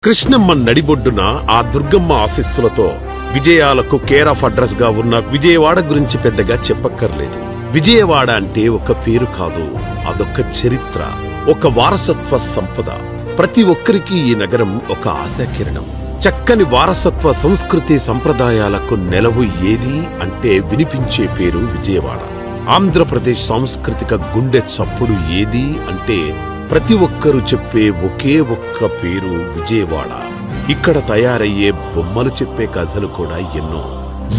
కృష్ణమ్మ నడిబొడ్డున ఆ దుర్గమ్మ ఆశీస్సులతో విజయాలకు కేర్ ఆఫ్ అడ్రస్ గా ఉన్న విజయవాడ గురించి పెద్దగా చెప్పక్కర్లేదు. విజయవాడ అంటే ఒక పేరు కాదు, అదొక చరిత్ర, ఒక వారసత్వ సంపద. ప్రతి ఒక్కరికి ఈ నగరం ఒక ఆశాకిరణం. చక్కని వారసత్వ సంస్కృతి సంప్రదాయాలకు నెలవు ఏది అంటే వినిపించే పేరు విజయవాడ. ఆంధ్రప్రదేశ్ సాంస్కృతిక గుండె చప్పుడు ఏది అంటే ప్రతి ఒక్కరూ చెప్పే ఒకే ఒక్క పేరు విజయవాడ. ఇక్కడ తయారయ్యే బొమ్మలు చెప్పే కథలు కూడా ఎన్నో.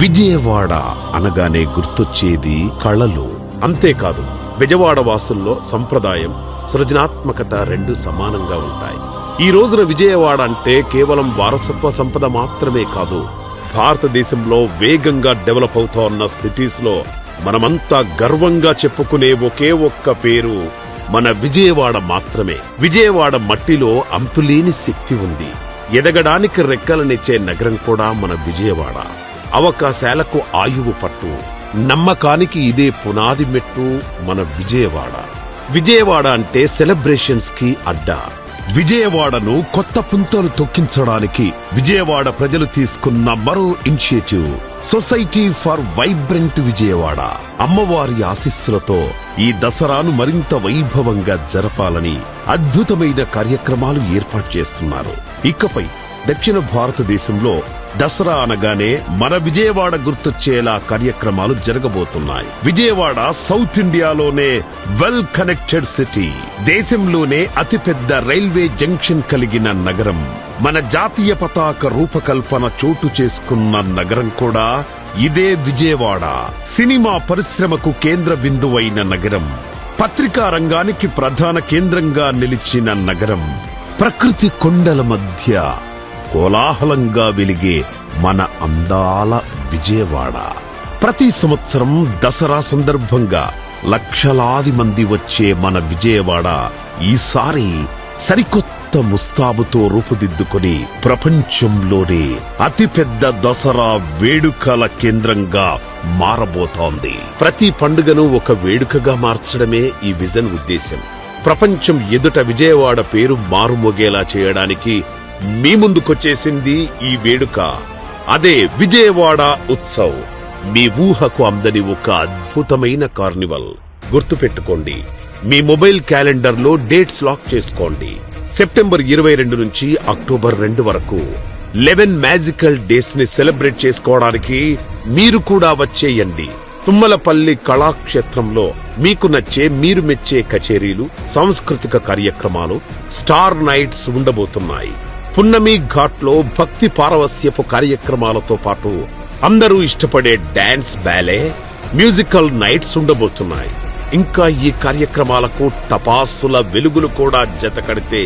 విజయవాడ అనగానే గుర్తొచ్చేది కళలు. అంతేకాదు, విజయవాడ వాసుల్లో సంప్రదాయం, సృజనాత్మకత రెండు సమానంగా ఉంటాయి. ఈ రోజున విజయవాడ అంటే కేవలం వారసత్వ సంపద మాత్రమే కాదు, భారతదేశంలో వేగంగా డెవలప్ అవుతోన్న సిటీస్ లో మనమంతా గర్వంగా చెప్పుకునే ఒకే ఒక్క పేరు మన విజయవాడ మాత్రమే. విజయవాడ మట్టిలో అంతులేని శక్తి ఉంది. ఎదగడానికి రెక్కలనిచ్చే నగరం కూడా మన విజయవాడ. అవకాశాలకు ఆయువు పట్టు, నమ్మకానికి ఇదే పునాది మెట్టు మన విజయవాడ. విజయవాడ అంటే సెలబ్రేషన్స్ కి అడ్డా. విజయవాడను కొత్త పుంతలు తొక్కించడానికి విజయవాడ ప్రజలు తీసుకున్న మరో initiative society for vibrant Vijayawada. అమ్మవారి ఆశీస్సులతో ఈ దసరాను మరింత వైభవంగా జరపాలని అద్భుతమైన కార్యక్రమాలు ఏర్పాటు చేస్తున్నారు. ఇకపై దక్షిణ భారతదేశంలో దసరా అనగానే మన విజయవాడ గుర్తొచ్చేలా కార్యక్రమాలు జరగబోతున్నాయి. విజయవాడ సౌత్ ఇండియాలోనే వెల్ కనెక్టెడ్ సిటీ, దేశంలోనే అతిపెద్ద రైల్వే జంక్షన్ కలిగిన నగరం, మన జాతీయ పతాక రూపకల్పన చోటు చేసుకున్న నగరం కూడా ఇదే విజయవాడ. సినిమా పరిశ్రమకు కేంద్ర బిందువైన నగరం, పత్రికా రంగానికి ప్రధాన కేంద్రంగా నిలిచిన నగరం, ప్రకృతి కొండల మధ్య కోలాహలంగా వెలిగే మన అందాల విజయవాడ. ప్రతి సంవత్సరం దసరా సందర్భంగా లక్షలాది మంది వచ్చే మన విజయవాడ ఈసారి సరికొత్త ముస్తాబుతో రూపుదిద్దుకొని ప్రపంచంలోనే అతిపెద్ద దసరా వేడుకల కేంద్రంగా మారబోతోంది. ప్రతి పండుగను ఒక వేడుకగా మార్చడమే ఈ విజన్ ఉద్దేశం. ప్రపంచం ఎదుట విజయవాడ పేరు మారుమోగేలా చేయడానికి మీ ముందుకొచ్చేసింది ఈ వేడుక. అదే విజయవాడ ఉత్సవ్. మీ ఊహకు అందని ఒక అద్భుతమైన కార్నివల్. గుర్తుపెట్టుకోండి, మీ మొబైల్ క్యాలెండర్ లో డేట్స్ లాక్ చేసుకోండి. సెప్టెంబర్ 22 నుంచి అక్టోబర్ 2 వరకు 11 మ్యాజికల్ డేస్ ని సెలబ్రేట్ చేసుకోవడానికి మీరు కూడా వచ్చేయండి. తుమ్మలపల్లి కళాక్షేత్రంలో మీకు నచ్చే, మీరు మెచ్చే కచేరీలు, సాంస్కృతిక కార్యక్రమాలు, స్టార్ నైట్స్ ఉండబోతున్నాయి. పున్నమి ఘాట్ లో భక్తి పారవస్యపు కార్యక్రమాలతో పాటు అందరూ ఇష్టపడే డాన్స్, బ్యాలే, మ్యూజికల్ నైట్స్ ఉండబోతున్నాయి. ఇంకా ఈ కార్యక్రమాలకు టపాసుల వెలుగులు కూడా జతకడితే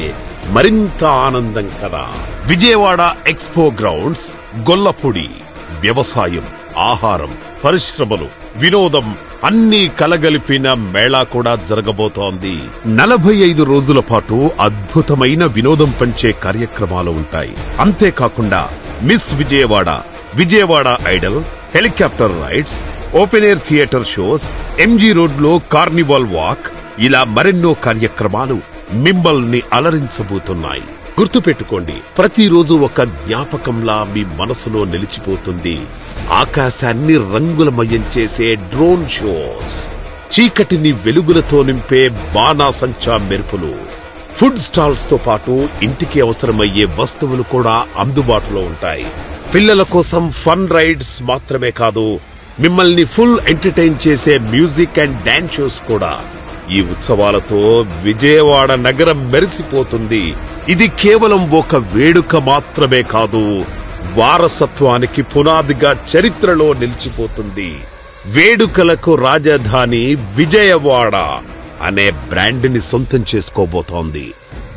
మరింత ఆనందం కదా. Vijayawada expo grounds, Gollapudi. వ్యవసాయం, ఆహారం, పరిశ్రమలు, వినోదం అన్నీ కలగలిపిన మేళా కూడా జరగబోతోంది. 45 రోజుల పాటు అద్భుతమైన వినోదం పంచే కార్యక్రమాలు ఉంటాయి. అంతేకాకుండా miss Vijayawada, Vijayawada Idol, helicopter rides, open air theatre shows, MG road లో కార్నివాల్ వాక్, ఇలా మరెన్నో కార్యక్రమాలు మిమ్మల్ని అలరించబోతున్నాయి. గుర్తుపెట్టుకోండి, ప్రతిరోజు ఒక జ్ఞాపకంలా మీ మనసులో నిలిచిపోతుంది ఆకాశాన్ని రంగులమయం చేసే డ్రోన్ షోస్, చీకటిని వెలుగులతో నింపే బాణాసంచా మెరుపులు, ఫుడ్ స్టాల్స్ తో పాటు ఇంటికి అవసరమయ్యే వస్తువులు కూడా అందుబాటులో ఉంటాయి. పిల్లల కోసం ఫన్ రైడ్స్ మాత్రమే కాదు, మిమ్మల్ని ఫుల్ ఎంటర్టైన్ చేసే మ్యూజిక్ అండ్ డాన్స్ షోస్ కూడా. ఈ ఉత్సవాలతో విజయవాడ నగరం మెరిసిపోతుంది. ఇది కేవలం ఒక వేడుక మాత్రమే కాదు, వారసత్వానికి పునాదిగా చరిత్రలో నిలిచిపోతుంది. వేడుకలకు రాజధాని విజయవాడ అనే బ్రాండ్ ని సొంతం చేసుకోబోతోంది.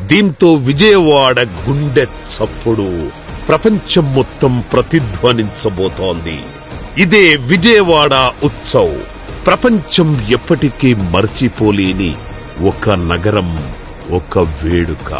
దీంతో విజయవాడ గుండె చప్పుడు ప్రపంచం మొత్తం ప్రతిధ్వనించబోతోంది. ఇదే విజయవాడ ఉత్సవ్. ప్రపంచం ఎప్పటికీ మర్చిపోలేని ఒక నగరం, ఒక వేడుక.